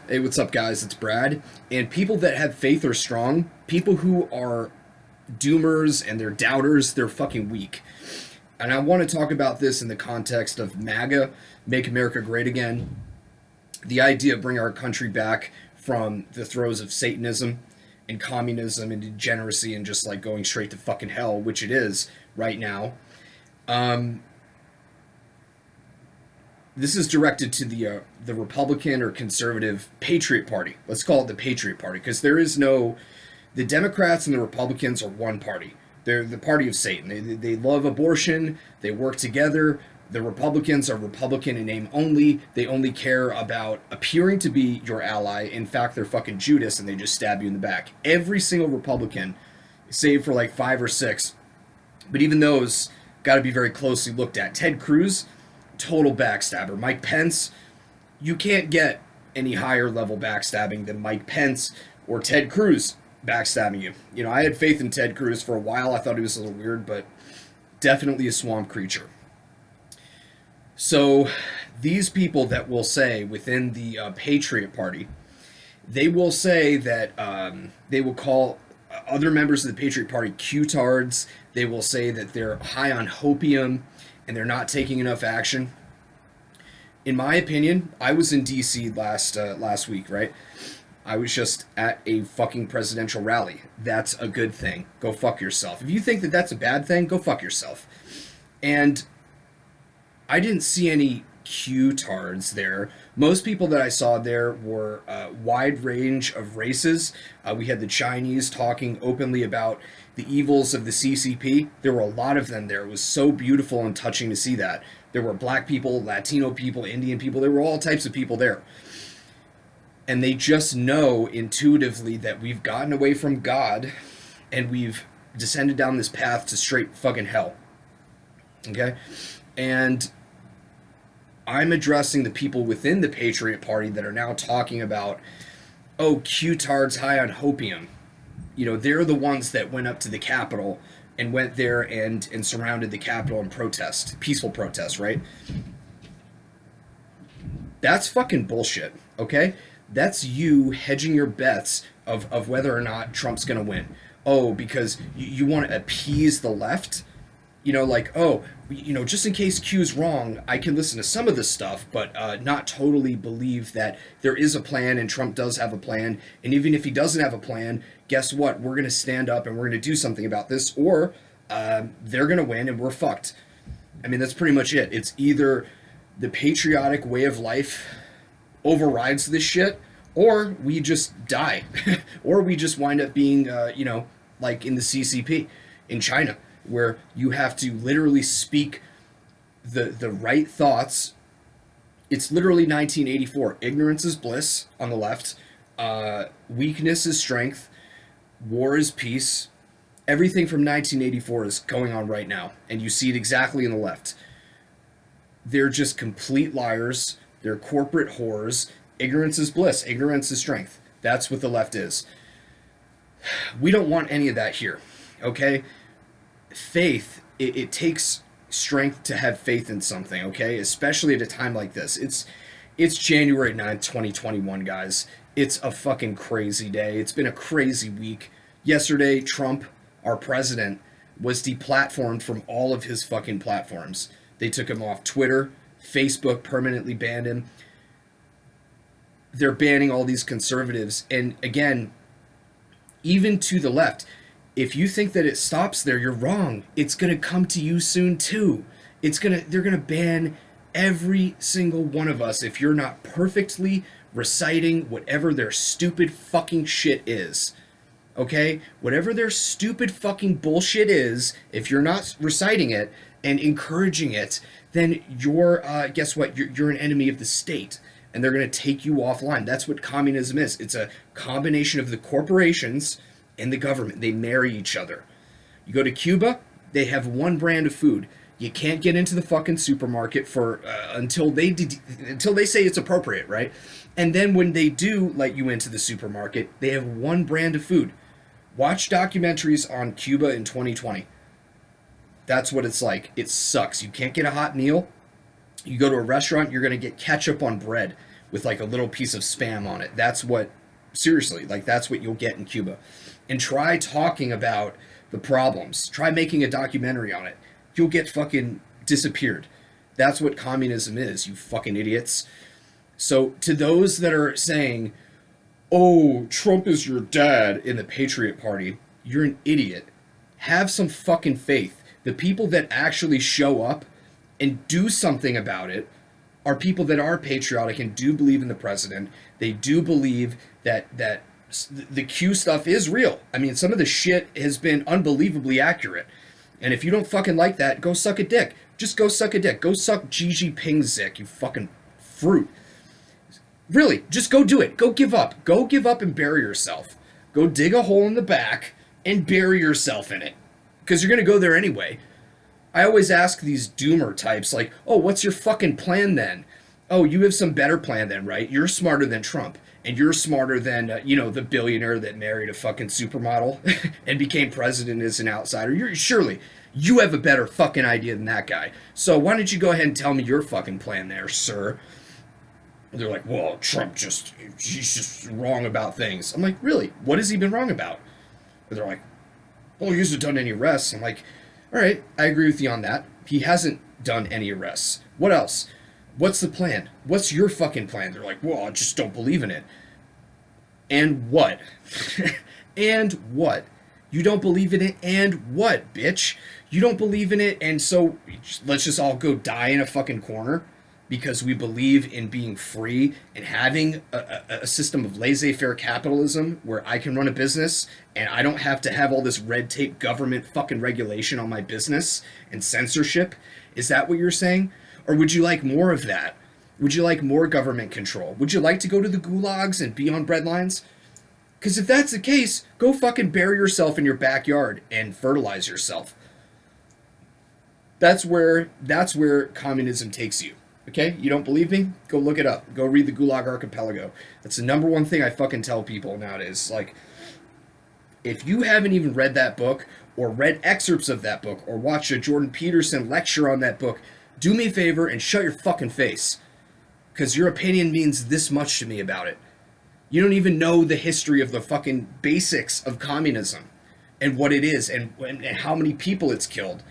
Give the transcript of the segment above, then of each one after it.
Hey, what's up, guys? It's Brad. And people that have faith are strong. People who are doomers and they're doubters, they're fucking weak. And I want to talk about this in the context of MAGA, Make America Great Again. The idea of bringing our country back from the throes of Satanism and communism and degeneracy and just like going straight to fucking hell, which it is right now. Um, this is directed to the Republican or conservative Patriot Party. Let's call it the Patriot Party because there is no the Democrats and the Republicans are one party. They're the party of Satan. They love abortion. They work together. The Republicans are Republican in name only. They only care about appearing to be your ally. In fact, they're fucking Judas and they just stab you in the back. Every single Republican, save for like five or six, but even those got to be very closely looked at. Ted Cruz, total backstabber. Mike Pence, you can't get any higher level backstabbing than Mike Pence or Ted Cruz backstabbing you. You know, I had faith in Ted Cruz for a while. I thought he was a little weird, but definitely a swamp creature. So these people that will say within the Patriot Party, they will say that they will call other members of the Patriot Party Q-tards. They will say that they're high on hopium and they're not taking enough action. In my opinion, I was in D.C. last week, right? I was just at a fucking presidential rally. That's a good thing. Go fuck yourself. If you think that that's a bad thing, go fuck yourself. And I didn't see any Q-tards there. Most people that I saw there were a wide range of races. We had the Chinese talking openly about the evils of the CCP. There were a lot of them there. It was so beautiful and touching to see that. There were black people, Latino people, Indian people. There were all types of people there. And they just know intuitively that we've gotten away from God and we've descended down this path to straight fucking hell. Okay? And I'm addressing the people within the Patriot Party that are now talking about, oh, Q-tards high on hopium. You know, they're the ones that went up to the Capitol and went there and surrounded the Capitol and protest, peaceful protest, right? That's fucking bullshit, okay? That's you hedging your bets of whether or not Trump's going to win. Oh, because you want to appease the left? You know, like, oh, you know, just in case Q's wrong, I can listen to some of this stuff, but not totally believe that there is a plan and Trump does have a plan. And even if he doesn't have a plan, guess what? We're going to stand up and we're going to do something about this, or they're going to win and we're fucked. I mean, that's pretty much it. It's either the patriotic way of life overrides this shit, or we just die, or we just wind up being, you know, like in the CCP in China, where you have to literally speak the right thoughts. It's literally 1984. Ignorance is bliss on the left. Weakness is strength. War is peace. Everything from 1984 is going on right now, and you see it exactly in the left. They're just complete liars. They're corporate whores. Ignorance is bliss. Ignorance is strength. That's what the left is. We don't want any of that here, okay? Faith, it takes strength to have faith in something, okay? Especially at a time like this. It's January 9th, 2021, guys. It's a fucking crazy day. It's been a crazy week. Yesterday, Trump, our president, was deplatformed from all of his fucking platforms. They took him off Twitter. Facebook permanently banned him. They're banning all these conservatives. And again, even to the left, if you think that it stops there, you're wrong. It's going to come to you soon too. They're going to ban every single one of us if you're not perfectly reciting whatever their stupid fucking shit is. Okay? Whatever their stupid fucking bullshit is, if you're not reciting it and encouraging it, then you're, guess what? You're an enemy of the state. And they're going to take you offline. That's what communism is. It's a combination of the corporations and the government. They marry each other. You go to Cuba, they have one brand of food. You can't get into the fucking supermarket for until they say it's appropriate, right? And then when they do let you into the supermarket, they have one brand of food. Watch documentaries on Cuba in 2020. That's what it's like. It sucks. You can't get a hot meal. You go to a restaurant, you're going to get ketchup on bread with like a little piece of spam on it. That's what, seriously, like that's what you'll get in Cuba. And try talking about the problems. Try making a documentary on it. You'll get fucking disappeared. That's what communism is, you fucking idiots. So to those that are saying, oh, Trump is your dad in the Patriot Party, you're an idiot. Have some fucking faith. The people that actually show up and do something about it are people that are patriotic and do believe in the president. They do believe that the Q stuff is real. I mean, some of the shit has been unbelievably accurate. And if you don't fucking like that, go suck a dick. Just go suck a dick. Go suck Xi Jinping's dick, you fucking fruit. Really, just go do it. Go give up. Go give up and bury yourself. Go dig a hole in the back and bury yourself in it. Because you're going to go there anyway. I always ask these doomer types, like, oh, what's your fucking plan then? Oh, you have some better plan then, right? You're smarter than Trump. And you're smarter than, the billionaire that married a fucking supermodel and became president as an outsider. Surely, you have a better fucking idea than that guy. So why don't you go ahead and tell me your fucking plan there, sir? And they're like, well, he's just wrong about things. I'm like, really? What has he been wrong about? And they're like, well, he hasn't done any arrests. I'm like, all right, I agree with you on that. He hasn't done any arrests. What else? What's the plan? What's your fucking plan? They're like, well, I just don't believe in it. And what? And what? You don't believe in it, and what, bitch? You don't believe in it, and so let's just all go die in a fucking corner because we believe in being free and having a system of laissez-faire capitalism where I can run a business and I don't have to have all this red tape government fucking regulation on my business and censorship. Is that what you're saying? Or would you like more of that? Would you like more government control? Would you like to go to the gulags and be on breadlines? Because if that's the case, go fucking bury yourself in your backyard and fertilize yourself. That's where communism takes you. Okay? You don't believe me? Go look it up. Go read the Gulag Archipelago. That's the number one thing I fucking tell people nowadays. Like, if you haven't even read that book, or read excerpts of that book, or watched a Jordan Peterson lecture on that book, do me a favor and shut your fucking face. Because your opinion means this much to me about it. You don't even know the history of the fucking basics of communism. And what it is, and how many people it's killed.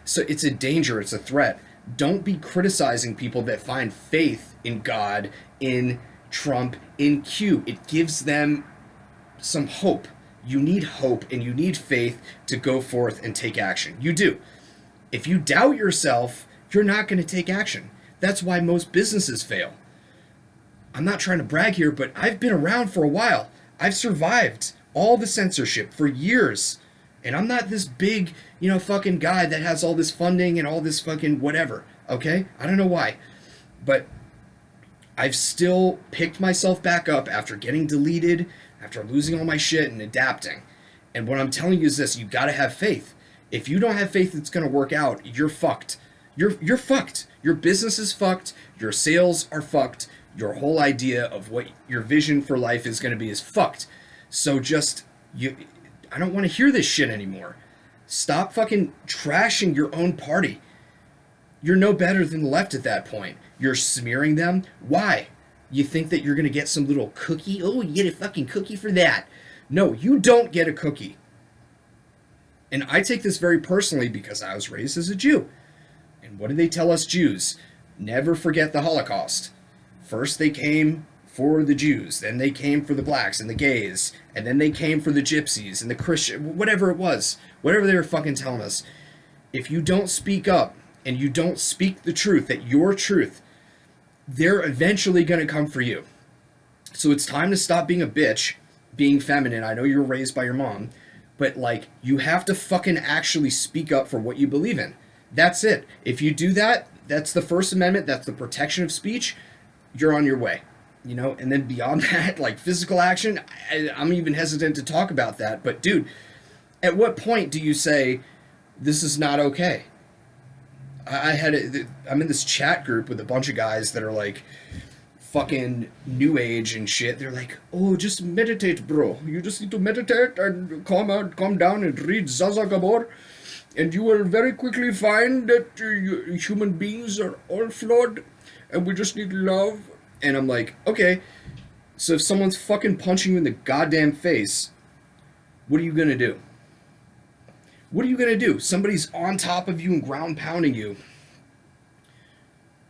So it's a danger, it's a threat. Don't be criticizing people that find faith in God, in Trump, in Q. It gives them some hope. You need hope and you need faith to go forth and take action. You do. If you doubt yourself, you're not going to take action. That's why most businesses fail. I'm not trying to brag here, but I've been around for a while. I've survived all the censorship for years. And I'm not this big, fucking guy that has all this funding and all this fucking whatever, okay? I don't know why. But I've still picked myself back up after getting deleted, after losing all my shit and adapting. And what I'm telling you is this, you gotta have faith. If you don't have faith it's gonna work out, you're fucked. You're fucked. Your business is fucked. Your sales are fucked. Your whole idea of what your vision for life is gonna be is fucked. So I don't want to hear this shit anymore. Stop fucking trashing your own party. You're no better than the left at that point. You're smearing them. Why? You think that you're going to get some little cookie? Oh, you get a fucking cookie for that. No, you don't get a cookie. And I take this very personally because I was raised as a Jew. And what do they tell us Jews? Never forget the Holocaust. First they came for the Jews, then they came for the blacks and the gays, and then they came for the gypsies and the Christian, whatever it was, whatever they were fucking telling us. If you don't speak up and you don't speak the truth, that your truth, they're eventually going to come for you. So it's time to stop being a bitch, being feminine. I know you were raised by your mom, but like, you have to fucking actually speak up for what you believe in. That's it. If you do that, that's the First Amendment, that's the protection of speech, you're on your way. And then beyond that, like physical action, I'm even hesitant to talk about that. But dude, at what point do you say, this is not okay? I'm in this chat group with a bunch of guys that are like fucking new age and shit. They're like, oh, just meditate, bro. You just need to meditate and calm down and read Zaza Gabor. And you will very quickly find that human beings are all flawed. and we just need love. And I'm like, okay, so if someone's fucking punching you in the goddamn face, what are you gonna do? What are you gonna do? Somebody's on top of you and ground pounding you.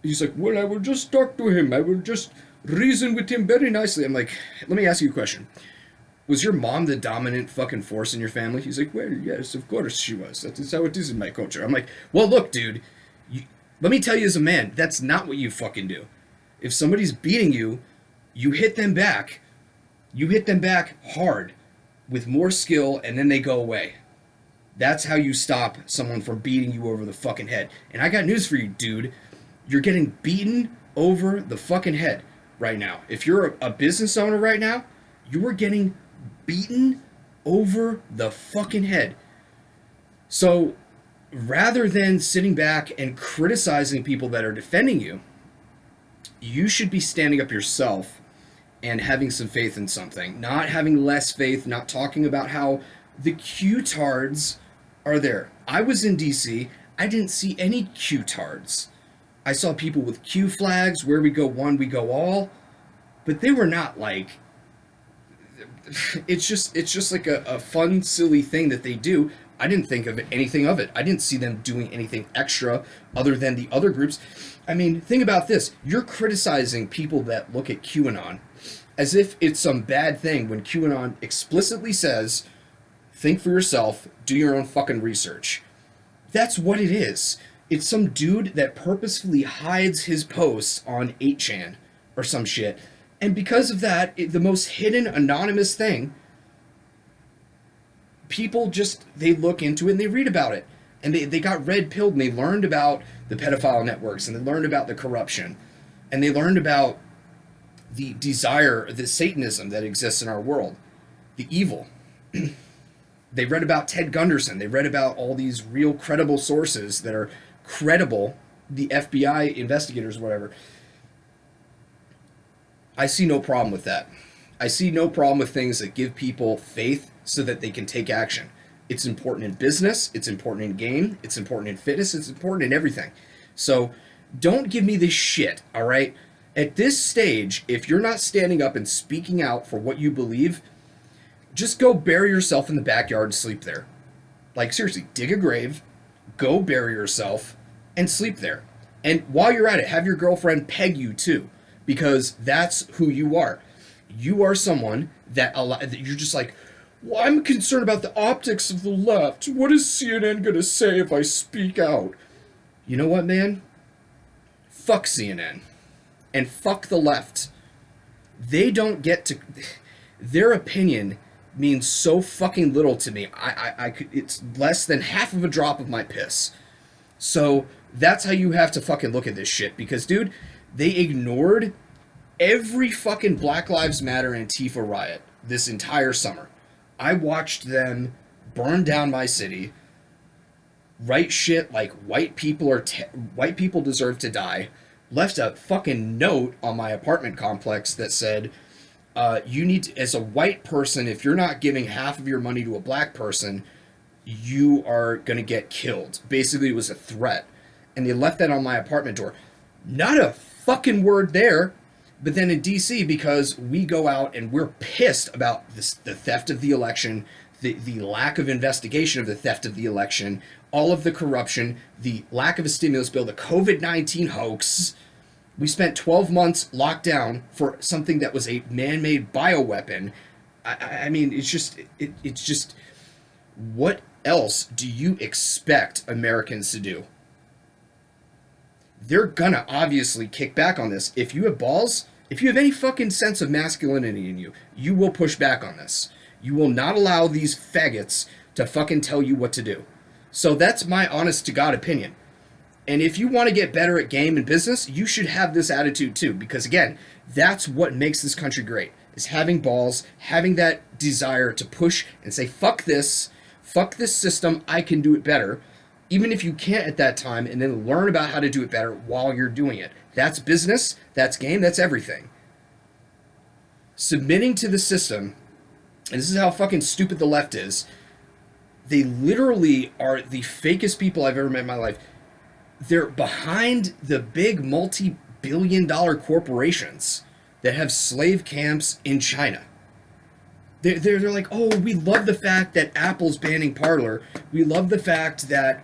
He's like, well, I will just talk to him. I will just reason with him very nicely. I'm like, let me ask you a question. Was your mom the dominant fucking force in your family? He's like, well, yes, of course she was. That is how it is in my culture. I'm like, well, look, dude, let me tell you as a man, that's not what you fucking do. If somebody's beating you, you hit them back. You hit them back hard with more skill, and then they go away. That's how you stop someone from beating you over the fucking head. And I got news for you, dude. You're getting beaten over the fucking head right now. If you're a business owner right now, you are getting beaten over the fucking head. So rather than sitting back and criticizing people that are defending you, you should be standing up yourself and having some faith in something. Not having less faith, not talking about how the Q-tards are there. I was in DC, I didn't see any Q-tards. I saw people with Q flags, where we go one, we go all, but they were not like, it's just like a fun, silly thing that they do. I didn't think of anything of it. I didn't see them doing anything extra other than the other groups. I mean, think about this. You're criticizing people that look at QAnon as if it's some bad thing when QAnon explicitly says, think for yourself, do your own fucking research. That's what it is. It's some dude that purposefully hides his posts on 8chan or some shit. And because of that, the most hidden, anonymous thing, people just, they look into it and they read about it. And they got red-pilled and they learned about the pedophile networks and they learned about the corruption. And they learned about the desire, the Satanism that exists in our world. The evil. They read about Ted Gunderson. They read about all these real credible sources that are credible, the FBI investigators, whatever. I see no problem with that. I see no problem with things that give people faith so that they can take action. It's important in business, it's important in game, it's important in fitness, it's important in everything. So don't give me this shit, all right? At this stage, if you're not standing up and speaking out for what you believe, just go bury yourself in the backyard and sleep there. Like, seriously, dig a grave, go bury yourself, and sleep there. And while you're at it, have your girlfriend peg you too, because that's who you are. You are someone that you're just like, well, I'm concerned about the optics of the left. What is CNN going to say if I speak out? You know what, man? Fuck CNN. And fuck the left. They don't get to... Their opinion means so fucking little to me. I could, it's less than half of a drop of my piss. So that's how you have to fucking look at this shit. Because, dude, they ignored every fucking Black Lives Matter Antifa riot this entire summer. I watched them burn down my city, write shit like white people deserve to die, left a fucking note on my apartment complex that said, you need to, as a white person, if you're not giving half of your money to a black person, you are going to get killed. Basically, it was a threat. And they left that on my apartment door. Not a fucking word there. But then in DC, because we go out and we're pissed about this, the theft of the election, the lack of investigation of the theft of the election, all of the corruption, the lack of a stimulus bill, the COVID-19 hoax. We spent 12 months locked down for something that was a man-made bioweapon. I mean, it's just, what else do you expect Americans to do? They're gonna obviously kick back on this. If you have balls, if you have any fucking sense of masculinity in you, you will push back on this. You will not allow these faggots to fucking tell you what to do. So that's my honest to God opinion. And if you want to get better at game and business, you should have this attitude too. Because again, that's what makes this country great. Is having balls, having that desire to push and say, fuck this system, I can do it better. Even if you can't at that time, and then learn about how to do it better while you're doing it. That's business, that's game, that's everything. Submitting to the system, and this is how fucking stupid the left is, they literally are the fakest people I've ever met in my life. They're behind the big multi-billion-dollar corporations that have slave camps in China. They're like, oh, we love the fact that Apple's banning Parler. We love the fact that,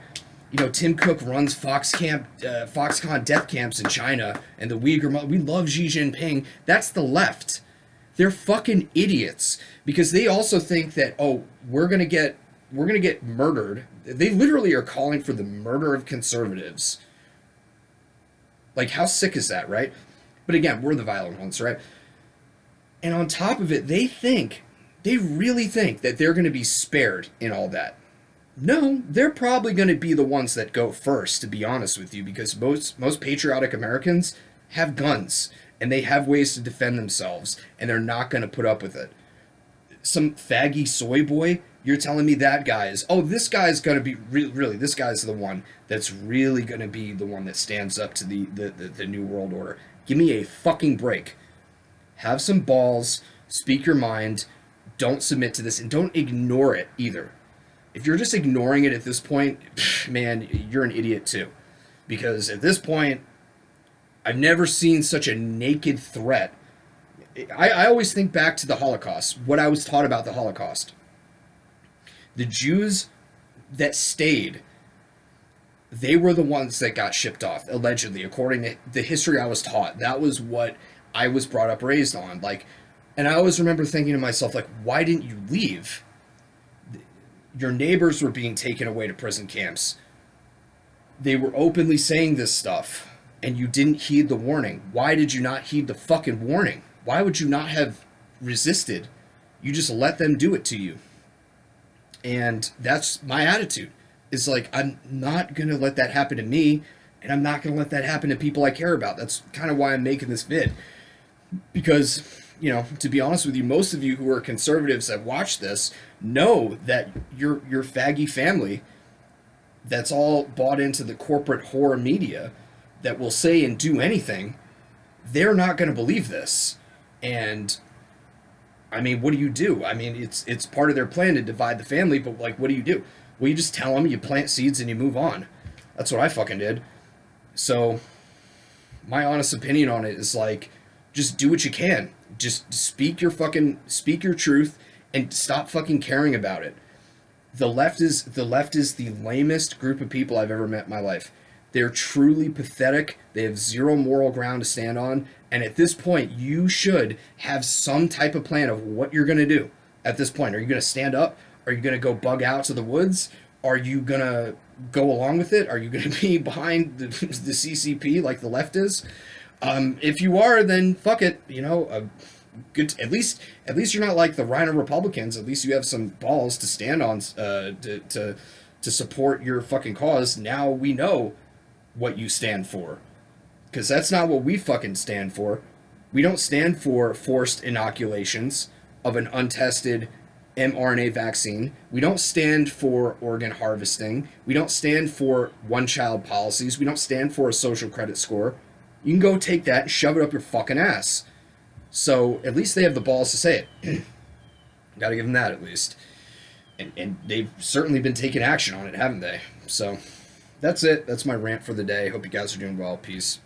Tim Cook runs Foxconn death camps in China and the Uyghur. We love Xi Jinping. That's the left. They're fucking idiots because they also think that, oh, we're gonna get murdered. They literally are calling for the murder of conservatives. Like, how sick is that, right? But again, we're the violent ones, right? And on top of it, they really think that they're going to be spared in all that. No, they're probably going to be the ones that go first, to be honest with you, because most patriotic Americans have guns, and they have ways to defend themselves, and they're not going to put up with it. Some faggy soy boy, you're telling me that guy is, oh, this guy's going to be, really, this guy's the one that's really going to be the one that stands up to the New World Order. Give me a fucking break. Have some balls, speak your mind, don't submit to this, and don't ignore it either. If you're just ignoring it at this point, man, you're an idiot too. Because at this point, I've never seen such a naked threat. I always think back to the Holocaust, what I was taught about the Holocaust. The Jews that stayed, they were the ones that got shipped off, allegedly, according to the history I was taught. That was what I was brought up, raised on. And I always remember thinking to myself, why didn't you leave? Your neighbors were being taken away to prison camps. They were openly saying this stuff, and you didn't heed the warning. Why did you not heed the fucking warning? Why would you not have resisted? You just let them do it to you. And that's my attitude. It's I'm not going to let that happen to me, and I'm not going to let that happen to people I care about. That's kind of why I'm making this vid. Because, to be honest with you, most of you who are conservatives that watch this know that your faggy family that's all bought into the corporate horror media that will say and do anything, they're not going to believe this. And I mean, what do you do? I mean, it's part of their plan to divide the family, but what do you do? Well, you just tell them, you plant seeds, and you move on. That's what I fucking did. So, my honest opinion on it is just do what you can. Just speak your truth, and stop fucking caring about it. The left is the lamest group of people I've ever met in my life. They're truly pathetic. They have zero moral ground to stand on. And at this point, you should have some type of plan of what you're going to do. At this point, are you going to stand up? Are you going to go bug out to the woods? Are you going to go along with it? Are you going to be behind the CCP like the left is? If you are, then fuck it. Good. At least you're not like the Rhino Republicans. At least you have some balls to stand on to support your fucking cause. Now we know what you stand for, because that's not what we fucking stand for. We don't stand for forced inoculations of an untested mRNA vaccine. We don't stand for organ harvesting. We don't stand for one-child policies. We don't stand for a social credit score. You can go take that and shove it up your fucking ass. So at least they have the balls to say it. Gotta give them that at least. And they've certainly been taking action on it, haven't they? So that's it. That's my rant for the day. Hope you guys are doing well. Peace.